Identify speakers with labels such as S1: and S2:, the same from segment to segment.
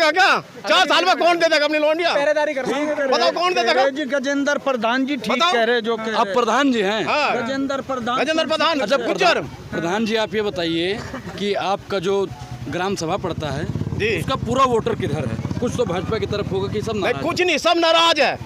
S1: देगा क्या? 4 साल में कौन दे देगा अपनी लोनिया?
S2: पहरेदारी
S1: बताओ कौन दे देगा?
S2: गजेंद्र प्रधान जी ठीक
S1: बताओ।
S2: कह रहे जो
S3: आप प्रधान जी हैं?
S2: गजेंद्र प्रधान।
S3: अच्छा प्रधान जी, आप ये बताइए कि आपका जो ग्राम सभा पड़ता है
S1: जी,
S3: उसका पूरा वोटर किधर है? कुछ तो भाजपा की तरफ होगा कि सब
S1: नहीं
S3: नाराज
S1: कुछ नहीं, सब नाराज है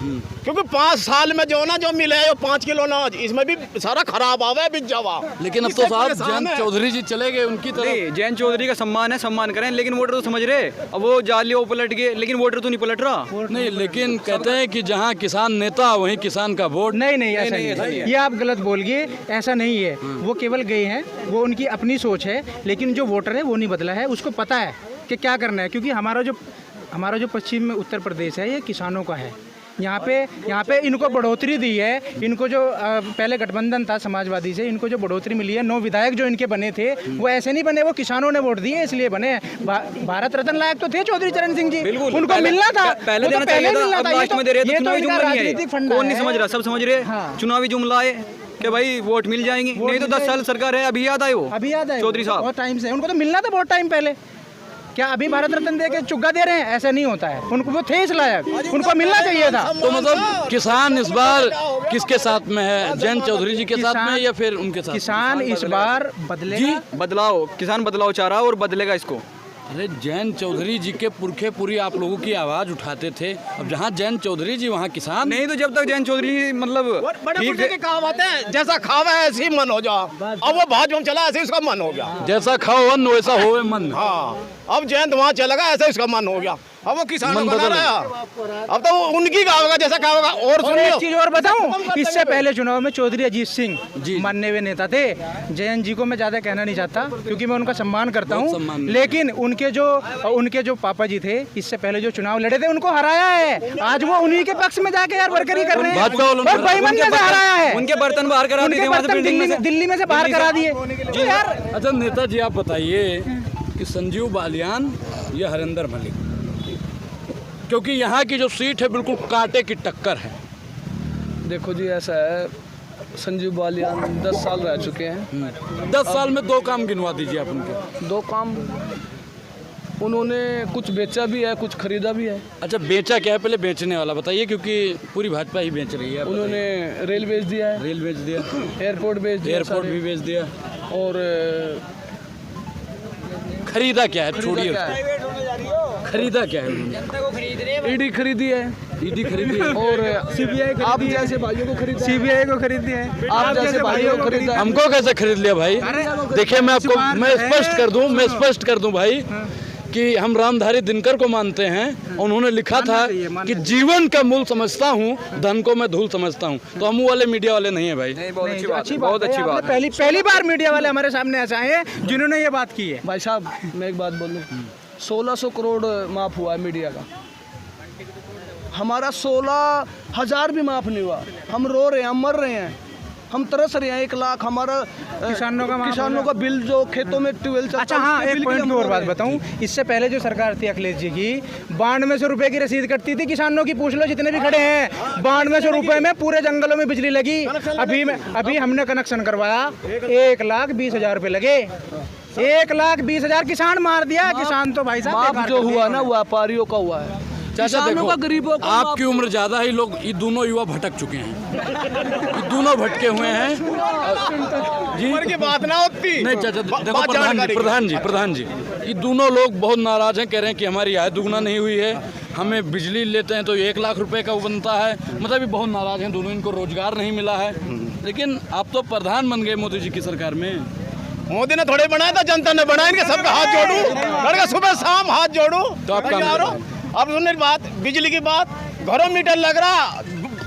S1: क्योंकि 5 साल में जो ना जो मिले है 5 किलो अनाज, इसमें भी सारा खराब आवा है, बिक जावा।
S3: है? लेकिन अब तो साहब जयंत चौधरी जी चले गए, उनकी तरफ
S4: नहीं, जयंत चौधरी का सम्मान है, सम्मान करें, लेकिन वोटर तो समझ रहे। अब वो जाली वो पलट गए, लेकिन वोटर तो नहीं पलट रहा।
S3: नहीं, लेकिन कहते हैं कि जहाँ किसान नेता वहीं किसान का वोट।
S2: नहीं ऐसा नहीं है, ये आप गलत बोल गए, ऐसा नहीं है। वो केवल गए हैं, वो उनकी अपनी सोच है, लेकिन जो वोटर है वो नहीं बदला है। उसको पता है कि क्या करना है, क्योंकि हमारा जो पश्चिम में उत्तर प्रदेश है ये किसानों का है। यहाँ पे इनको बढ़ोतरी दी है। इनको जो पहले गठबंधन था समाजवादी से, इनको जो बढ़ोतरी मिली है, 9 विधायक जो इनके बने थे वो ऐसे नहीं बने, वो किसानों ने वोट दिए इसलिए बने हैं। भारत रत्न लायक तो थे चौधरी चरण सिंह जी, उनको मिलना था,
S4: पहले देना चाहिए था, अब लास्ट में दे रहे हैं, तो चुनावी जुमला नहीं है। कौन नहीं समझ रहा? सब समझ रहे। चुनावी जुमला है कि भाई वोट मिल जाएंगे, नहीं तो 10 साल सरकार है। अभी याद आए वो,
S2: अभी याद आए
S4: चौधरी साहब,
S2: बहुत टाइम से। उनको तो मिलना था बहुत टाइम पहले। क्या अभी भारत रत्न दे के चुग्गा दे रहे हैं? ऐसा नहीं होता है। उनको वो थे इस लायक, उनको मिलना चाहिए था।
S3: तो मतलब किसान इस बार किसके साथ में है? जयंत चौधरी जी के साथ में या फिर उनके साथ?
S2: किसान इस बार बदलेगा।
S4: बदलाव, किसान बदलाव चाह रहा है और बदलेगा इसको।
S3: अरे जयंत चौधरी जी के पुरखे पूरी आप लोगों की आवाज उठाते थे, अब जहाँ जयंत चौधरी जी वहाँ किसान
S4: नहीं। तो जब तक जयंत चौधरी जी मतलब
S1: ठीक है, कहावत है, जैसा खावा है ऐसे ही मन हो जा। अब वो भाजपा में चला, ऐसे उसका मन हो गया।
S3: जैसा खाओ अन्न वैसा होवे मन।
S1: हाँ, अब जयंत वहाँ चला गया, ऐसे उसका मन हो गया। अब वो किसानों को बदल रहा, अब तो वो उनकी होगा जैसा खाओगा। और सुनिए
S2: एक चीज और बताऊं, इससे पहले चुनाव में चौधरी अजीत सिंह मानने हुए नेता थे। जयंत जी को मैं ज्यादा कहना नहीं चाहता क्योंकि मैं उनका सम्मान करता हूं, लेकिन उनके जो पापा जी थे, इससे पहले जो चुनाव लड़े थे उनको हराया है। आज वो उन्हीं के पक्ष में जाके यार वर्करी कर रहे हैं और बेईमानी से हराया है।
S4: उनके बर्तन बाहर करा दिए,
S2: दिल्ली में से बाहर करा दिए यार।
S3: अच्छा नेताजी, आप बताइए कि संजीव बालियान या हरिंदर मलिक, क्योंकि यहाँ की जो सीट है बिल्कुल कांटे की टक्कर है।
S5: देखो जी, ऐसा है, संजीव बालियान 10 साल रह चुके हैं।
S3: 10 साल में 2 काम गिनवा दीजिए आप उनके।
S5: 2 काम उन्होंने कुछ बेचा भी है, कुछ खरीदा भी है।
S3: अच्छा, बेचा क्या है? पहले बेचने वाला बताइए, क्योंकि पूरी भाजपा ही बेच रही है।
S5: उन्होंने रेल बेच दिया है,
S3: रेल बेच दिया,
S5: एयरपोर्ट बेच दिया,
S3: एयरपोर्ट भी बेच दिया,
S5: और
S3: खरीदा क्या है? छोड़िए, खरीदा क्या है उन्होंने?
S5: ईडी खरीदी है,
S3: ईडी खरीदी है
S5: और
S2: सीबीआई
S5: आप जैसे भाइयों को खरीदा है।
S2: सीबीआई को खरीदी है,
S5: आप जैसे भाइयों को खरीदा है।
S3: हमको कैसे खरीद लिया भाई? देखिए मैं स्पष्ट कर दूं भाई कि हम रामधारी दिनकर को मानते हैं। उन्होंने लिखा था कि जीवन का मूल समझता हूँ, धन को मैं धूल समझता हूँ। तो हम वाले मीडिया वाले नहीं है भाई।
S4: बहुत अच्छी बात, बहुत अच्छी बात।
S2: पहली बार मीडिया वाले हमारे सामने ऐसे आए हैं जिन्होंने ये बात की है।
S5: भाई साहब, मैं एक बात बोलूँ, 1600 करोड़ माफ हुआ है मीडिया का, हमारा 16,000 भी माफ नहीं हुआ। हम रो रहे हैं, हम मर रहे हैं, हम तरस रहे हैं। 1 लाख हमारा किसानों का बिल जो खेतों में ट्यूबवेल चलता है।
S2: अच्छा हाँ, एक पॉइंट की और बात बताऊं, इससे पहले जो सरकार थी अखिलेश जी की, 9200 रुपए की रसीद कटती थी किसानों की। पूछ लो जितने भी खड़े हैं, 9200 रुपए में पूरे जंगलों में बिजली लगी। अभी हमने कनेक्शन करवाया, 1,20,000 रुपए लगे। 1,20,000 किसान मार दिया। किसान तो भाई साहब
S5: माफ जो हुआ ना, व्यापारियों का हुआ है, किसानों का, गरीबों का।
S3: आपकी उम्र ज्यादा है, लोग ये दोनों युवा भटक चुके हैं, ये दोनों भटके हुए हैं जी।
S1: उम्र की बात ना होती।
S3: नहीं चाचा, देखो प्रधान जी, ये दोनों लोग बहुत नाराज हैं, कह रहे हैं कि हमारी आय दुगना नहीं हुई है, हमें बिजली लेते हैं तो 1 लाख रुपए का वो बनता है। मतलब ये बहुत नाराज हैं दोनों, इनको रोजगार नहीं मिला है। लेकिन आप तो प्रधान बन गए मोदी जी की सरकार में।
S1: मोदी ने थोड़े बनाया था, जनता ने बनाया। इनके सबका हाथ जोड़ू, सुबह शाम हाथ जोड़ू।
S3: तो आप काम
S1: अब सुनने बात, बिजली की बात, घरों मीटर लग रहा,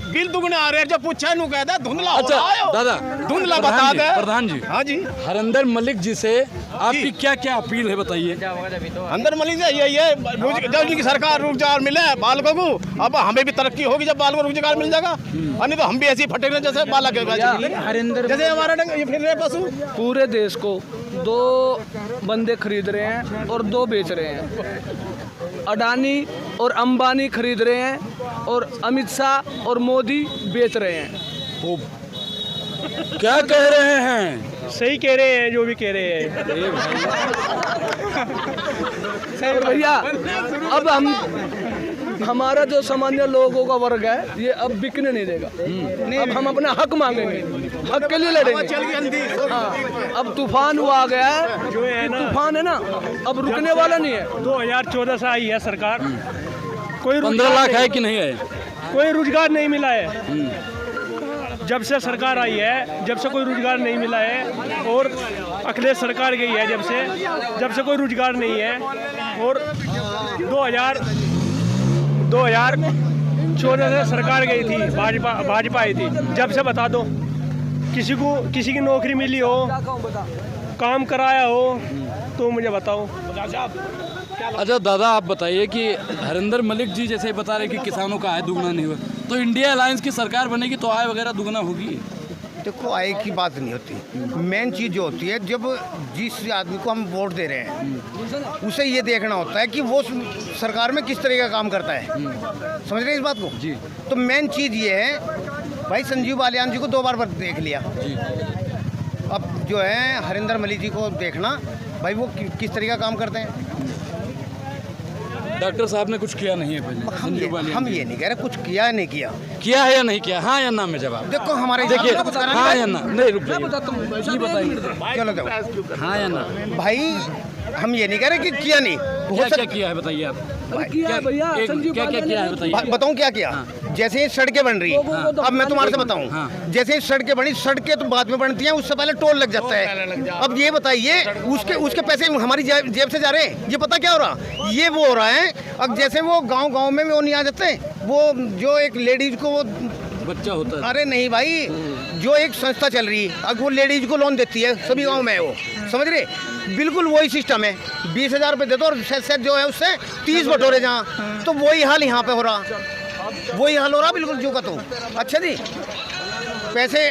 S1: बिल दुगने आ रहे हैं। जब पूछा नू कहता है धुंधला।
S3: अच्छा दादा,
S1: धुंधला बता दे
S3: प्रधान जी।
S1: हाँ जी,
S3: हरिंदर मलिक जी से आपकी क्या क्या अपील है बताइए?
S1: हरिंदर मलिक से ये जब उनकी सरकार रोजगार मिले बालकों को, अब हमें भी तरक्की होगी जब बालकों को रोजगार मिल जाएगा। नहीं तो हम भी ऐसी फटेंगे जैसे बालक
S2: हरिंदर,
S1: जैसे हमारा फिर रहे पशु।
S5: पूरे देश को 2 बंदे खरीद रहे हैं और 2 बेच रहे हैं। अडानी और अंबानी खरीद रहे हैं और अमित शाह और मोदी बेच रहे हैं।
S3: क्या कह रहे हैं?
S2: सही कह रहे हैं जो भी कह रहे हैं।
S5: और भैया अब हमारा जो सामान्य लोगों का वर्ग है ये अब बिकने नहीं देगा। अब हम अपना हक मांगेंगे, हक के लिए लड़ेंगे। हाँ, अब तूफान हुआ आ गया है, जो है ना तूफान है ना, अब रुकने वाला नहीं है।
S6: 2014 से आई है सरकार, कोई
S3: 15 लाख है कि नहीं है?
S6: कोई रोजगार नहीं मिला है। जब से सरकार आई है, जब से कोई रोजगार नहीं मिला है। और अखिलेश सरकार गई है जब से कोई रोजगार नहीं है। और 2014 से सरकार गई थी, भाजपा आई थी। जब से बता दो किसी की नौकरी मिली हो, काम कराया हो तो मुझे बताओ।
S3: अच्छा दादा, आप बताइए कि हरिंदर मलिक जी जैसे बता रहे कि किसानों का आय दुगना नहीं हुआ, तो इंडिया अलायंस की सरकार बनेगी तो आय वगैरह दुगना होगी?
S7: देखो, आय की बात नहीं होती। मेन चीज़ जो होती है, जब जिस आदमी को हम वोट दे रहे हैं उसे ये देखना होता है कि वो सरकार में किस तरह का काम करता है। समझ रहे हैं इस बात को?
S3: जी।
S7: तो मेन चीज़ ये है भाई, संजीव बालियान जी को 2 बार देख लिया
S3: जी।
S7: अब जो है हरिंदर मलिक जी को देखना भाई, वो किस तरह का काम करते हैं।
S3: डॉक्टर साहब ने कुछ किया नहीं है पहले?
S7: हम ये नहीं कह रहे कुछ किया नहीं किया
S3: है या नहीं किया, हाँ या ना में जवाब।
S7: देखो हमारे
S3: देखिए,
S7: हिसाब से
S3: हाँ या ना, नहीं रुक जाइए, बताइए
S7: चलो जाओ।
S3: हाँ या ना।
S7: भाई हम ये नहीं कह रहे कि किया नहीं,
S3: क्या किया है बताइए आप?
S5: किया है भैया, संजीव
S3: क्या किया है बताइए?
S7: बताऊं क्या किया? जैसे ही सड़कें बन रही हैं, अब मैं तुम्हारे से बताऊं, जैसे ही सड़कें बनी, सड़कें तो बाद में बनती हैं, उससे पहले टोल लग जाता है। अब ये बताइए, उसके पैसे हमारी जेब से जा रहे हैं, ये पता क्या हो रहा? ये वो हो रहा है, अब जैसे वो गांव में वो नहीं आ जाते, वो जो एक लेडीज को वो
S3: बच्चा होता है।
S7: अरे नहीं भाई, जो एक संस्था चल रही है, अब वो लेडीज को लोन देती है सभी गांव में, वो समझ रहे, बिल्कुल वही सिस्टम है। 20,000 रुपये दे दो और सेट जो है उससे 30 बटोरे जहाँ, तो वही हाल यहाँ पे हो रहा, वही हाल हो रहा बिल्कुल जो का तो। अच्छा जी, पैसे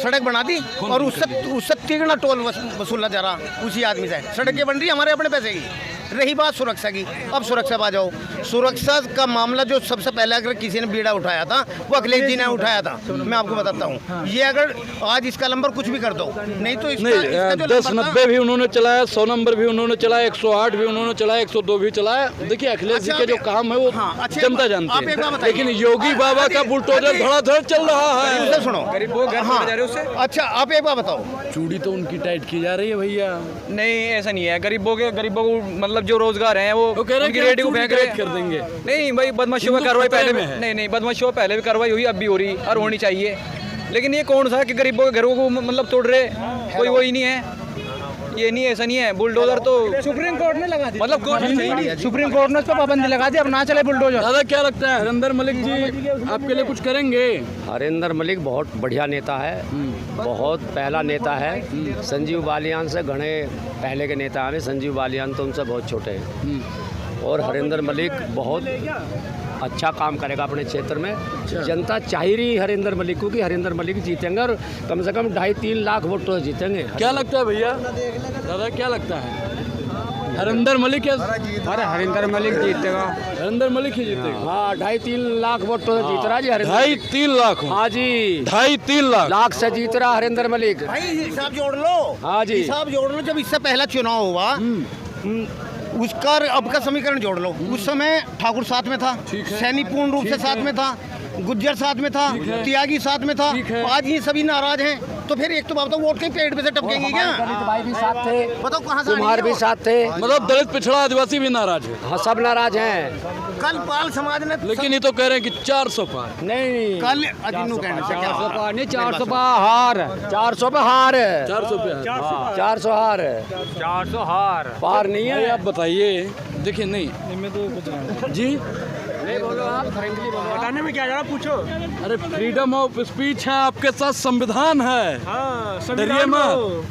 S7: सड़क बना दी और उससे 3 टोल वसूला जा रहा उसी आदमी से। सड़कें बन रही हमारे अपने पैसे की। रही बात सुरक्षा की, अब सुरक्षा आ जाओ। सुरक्षा का मामला जो सबसे पहले अगर किसी ने बीड़ा उठाया था, वो अखिलेश जी ने उठाया था। मैं आपको बताता हूँ, ये अगर आज इसका नंबर कुछ भी कर दो, नहीं तो इसका
S3: 1090 भी उन्होंने चलाया, 100 नंबर भी उन्होंने चलाया, 108 भी उन्होंने चलाया, 102 भी चलाया। देखिए अखिलेश जी के जो काम है वो जनता जानती है, लेकिन योगी बाबा का बुलडोजर धड़ाधड़ चल रहा है।
S7: सुनो, अच्छा आप एक बात बताओ,
S3: चूड़ी तो उनकी टाइट की जा रही है भैया।
S4: नहीं, ऐसा नहीं है। गरीबों को मतलब जो रोजगार है वो उनकी रेडी को फेंक रहे
S3: कर देंगे।
S4: नहीं भाई, बदमाशियों में कार्रवाई पहले में है। नहीं, बदमाशियों पहले भी कार्रवाई हुई, अब भी हो रही और होनी चाहिए। लेकिन ये कौन सा कि गरीबों के घरों को मतलब तोड़ रहे, कोई वही नहीं है। ये नहीं, ऐसा नहीं है। बुलडोजर तो
S2: सुप्रीम कोर्ट ने लगा दी,
S4: मतलब
S2: सुप्रीम कोर्ट ने उस पर पाबंदी लगा दी, अब ना चले बुलडोजर।
S3: दादा क्या लगता है, हरिंदर मलिक जी आपके लिए कुछ करेंगे?
S8: हरिंदर मलिक बहुत बढ़िया नेता है, बहुत पहला नेता है। संजीव बालियान से घने पहले के नेता हैं। संजीव बालियान तो उनसे बहुत छोटे हैं। और हरिंदर मलिक बहुत अच्छा काम करेगा अपने क्षेत्र में। जनता चाह रही हरिंदर मलिक को कि हरिंदर मलिक जीतेंगे और कम से कम 2.5-3 लाख वोटों से जीतेंगे।
S3: क्या लगता है भैया? दादा क्या लगता है, हरिंदर मलिक?
S2: अरे हरिंदर मलिक जीतेगा,
S3: हरिंदर मलिक ही जीतेगा।
S8: हाँ, 2.5-3 लाख वोटों से जीत रहा जी हरिंदर।
S3: 2.5-3 लाख?
S8: हाँ जी,
S3: 2.5-3
S8: लाख से जीत रहा हरिंदर मलिक।
S7: भाई हिसाब जोड़ लो।
S8: हाँ जी,
S7: हिसाब जोड़ लो। जब इससे पहला चुनाव हुआ, उसका अब का समीकरण जोड़ लो। उस समय ठाकुर साथ में था, सैनी पूर्ण रूप से साथ में था, गुज्जर साथ में था, त्यागी साथ में था। आज ये सभी नाराज हैं, तो फिर एक तो बात तो वोट कहीं पेड़ पे से टपकेंगे क्या?
S8: दलित भाई भी साथ थे,
S7: बताओ कहाँ से?
S8: कुमार भी साथ थे,
S3: मतलब दलित पिछड़ा आदिवासी भी नाराज है।
S8: हाँ सब नाराज हैं।
S7: कल पाल समाज ने,
S3: लेकिन ये तो कह रहे हैं कि 400 पार।
S8: नहीं,
S7: कल अजीनू कहने से क्या
S8: 400 पार नहीं, 400 पार हार, 400 पे हार,
S3: 400 पे
S8: 400 हार,
S2: 400 हार
S8: पार नहीं है।
S3: आप बताइए। देखिए नहीं जी,
S8: नहीं बोलो आप, फ्रेंकली बोलो।
S6: बताने में क्या जा रहा, पूछो।
S3: अरे फ्रीडम ऑफ स्पीच है, आपके साथ संविधान है।
S6: हाँ,
S3: डरिए मत।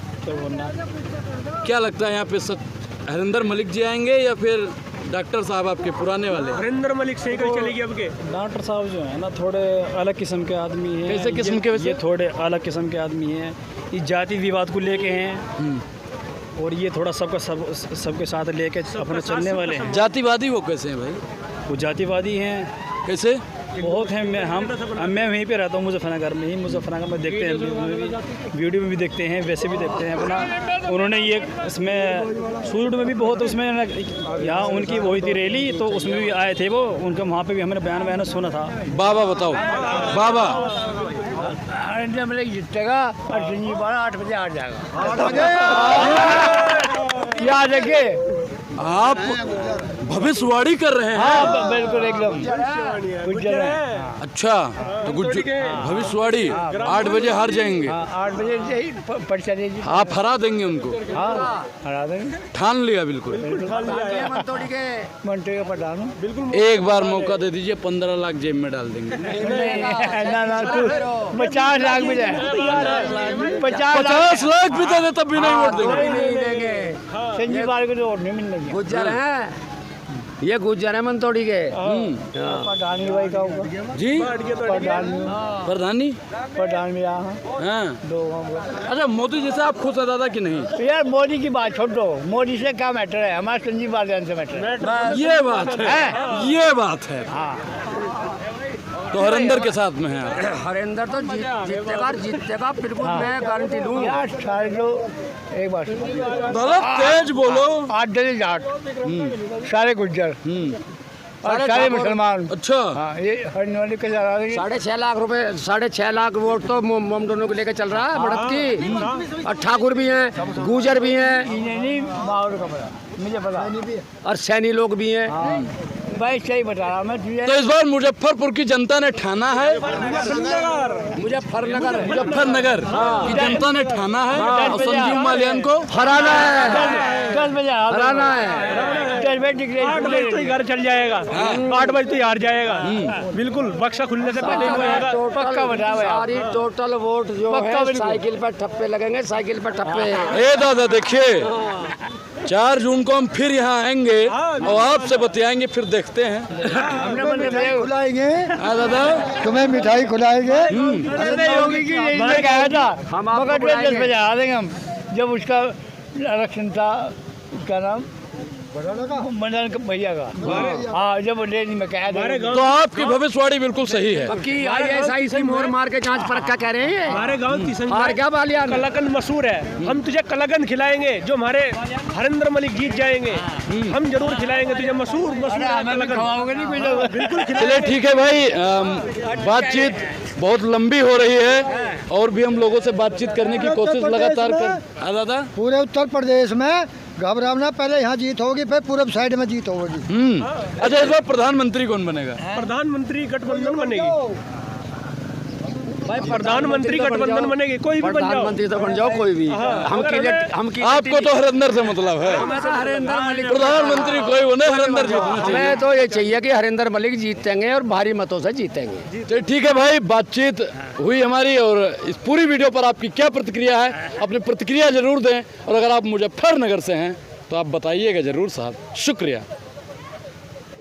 S3: क्या लगता है यहाँ पे हरिंदर मलिक जी आएंगे या फिर डॉक्टर साहब आपके पुराने वाले?
S6: हरिंदर मलिक से ही चलेगी अब के।
S9: डॉक्टर साहब जो है ना, थोड़े अलग किस्म के आदमी हैं।
S3: कैसे किस्म के?
S9: ये थोड़े अलग किस्म के आदमी हैं, ये जाति विवाद को लेके हैं और ये थोड़ा सबके साथ लेके अपने चलने वाले हैं।
S3: जातिवादी वो कैसे हैं भाई?
S9: वो जातिवादी हैं।
S3: कैसे?
S9: बहुत हैं। मैं वहीं पे रहता हूँ मुजफ्फरनगर में ही। मुजफ्फरनगर में देखते हैं, वीडियो में भी देखते हैं, वैसे भी देखते हैं अपना। उन्होंने ये इसमें सूरत में भी बहुत उसमें यहाँ उनकी वही थी रैली, तो उसमें भी आए थे वो। उनका वहाँ पे भी हमने बयान सुना था।
S3: बाबा बताओ बाबा।
S8: जीतेगा और संजीव बाला 8 बजे आ जाएगा। याद रखिए।
S3: आप भविष्यवाणी कर रहे हैं?
S8: हाँ बिल्कुल एकदम।
S3: अच्छा, तो भविष्यवाणी 8 बजे हार जाएंगे।
S8: 8 बजे से ही पर्चा दे दीजिए।
S3: आप हरा देंगे उनको?
S8: हाँ हरा देंगे।
S3: ठान लिया बिल्कुल।
S8: मंत्री का प्रधान बिल्कुल।
S3: एक बार मौका दे दीजिए, 15 लाख जेब में डाल देंगे।
S8: 50 लाख भी जाए,
S3: 50 लाख भी दे दे तब भी नहीं वोट देंगे।
S8: संजीव बाला को तो वोट नहीं मिलने। गुज्जर है ये, गुज्जर है मंतोड़ी के। प्रधानी भाई का होगा
S3: जी। प्रधानी
S8: प्रधान भी रहा।
S3: हाँ।
S8: 2
S3: अच्छा, मोदी जी से आप खुश है दादा कि नहीं?
S8: यार मोदी की बात छोड़ दो, मोदी से क्या मैटर है, हमारा संजीव बालियान से मैटर है।
S3: ये बात है, ये बात है।
S8: हाँ
S3: तो हरिंदर के साथ में है आप?
S8: हरिंदर तो जीतेगा बिल्कुल, मैं गारंटी दूँ। यार सारे लोग एक बात
S3: दादा तेज बोलो।
S8: 8 दिल्ली जाट, सारे गुज्जर और सारे मुसलमान।
S3: अच्छा।
S8: हाँ, ये हरिंदर के 6.5 लाख रुपए, 6.5 लाख वोट तो मोम दोनों को लेकर चल रहा है बढ़त की। और ठाकुर भी हैं, गुजर भी हैं, मुझे पता, और सैनी लोग भी हैं। भाई सही बता रहा मैं तुझे।
S3: तो इस बार मुजफ्फरपुर की जनता ने ठाना है,
S8: मुजफ्फरनगर
S3: की जनता ने ठाना है और संजीव बालियान को
S8: हराना है। 10 बजे हराना है। 10 बजे
S6: 8 बजे तो घर चल जाएगा। 8 बजे तो हार जाएगा बिल्कुल। बक्सा खुलने से पहले ही होएगा।
S8: पक्का बता। सारी टोटल वोट जो है साइकिल पर ठप्पे लगेंगे, साइकिल पर ठप्पे।
S3: ए दादा देखिए, 4 जून को हम फिर यहाँ आएंगे और आपसे बतियाएंगे, फिर देखते हैं।
S8: खिलाएंगे
S3: दादा,
S8: तुम्हें मिठाई खिलाएंगे। मैंने कहा था हम आपको 10 बजे आ देंगे हम, जब उसका इलेक्शन था, उसका नाम मंडल का भैया का। हाँ जब रैली में कहा था।
S3: तो आपकी भविष्यवाणी बिल्कुल सही है।
S8: ISI मोर मार के जांच परख क्या कह रहे हैं?
S6: हमारे गांव की
S8: क्या बालियान
S6: कलाकंद मशहूर है। हम तुझे कलाकंद खिलाएंगे, जो हमारे हरिंदर मलिक जीत जाएंगे, हम जरूर खिलाएंगे तुझे। मशहूर बिल्कुल।
S3: चलिए ठीक है भाई, बातचीत बहुत लंबी हो रही है और भी हम लोगों से बातचीत करने की कोशिश लगातार कर। दादा,
S10: पूरे उत्तर प्रदेश में घबराना, पहले यहाँ जीत होगी, फिर पूरब साइड में जीत होगी।
S3: अच्छा, इस बार प्रधानमंत्री कौन बनेगा?
S6: प्रधानमंत्री गठबंधन बनेगी भाई। प्रधानमंत्री गठबंधन बनेगी, कोई भी बन जाओ।
S8: प्रधानमंत्री तो बन जाओ कोई भी।
S3: आपको तो हरिंदर से मतलब है? प्रधानमंत्री कोई बने, हरिंदर जीतना चाहिए।
S8: मैं तो ये चाहिए कि हरिंदर मलिक जीतेंगे और भारी मतों से जीतेंगे।
S3: तो ठीक है भाई, बातचीत हुई हमारी और इस पूरी वीडियो पर आपकी क्या प्रतिक्रिया है, अपनी प्रतिक्रिया जरूर दें। और अगर आप मुजफ्फरनगर से हैं तो आप बताइएगा जरूर साहब। शुक्रिया।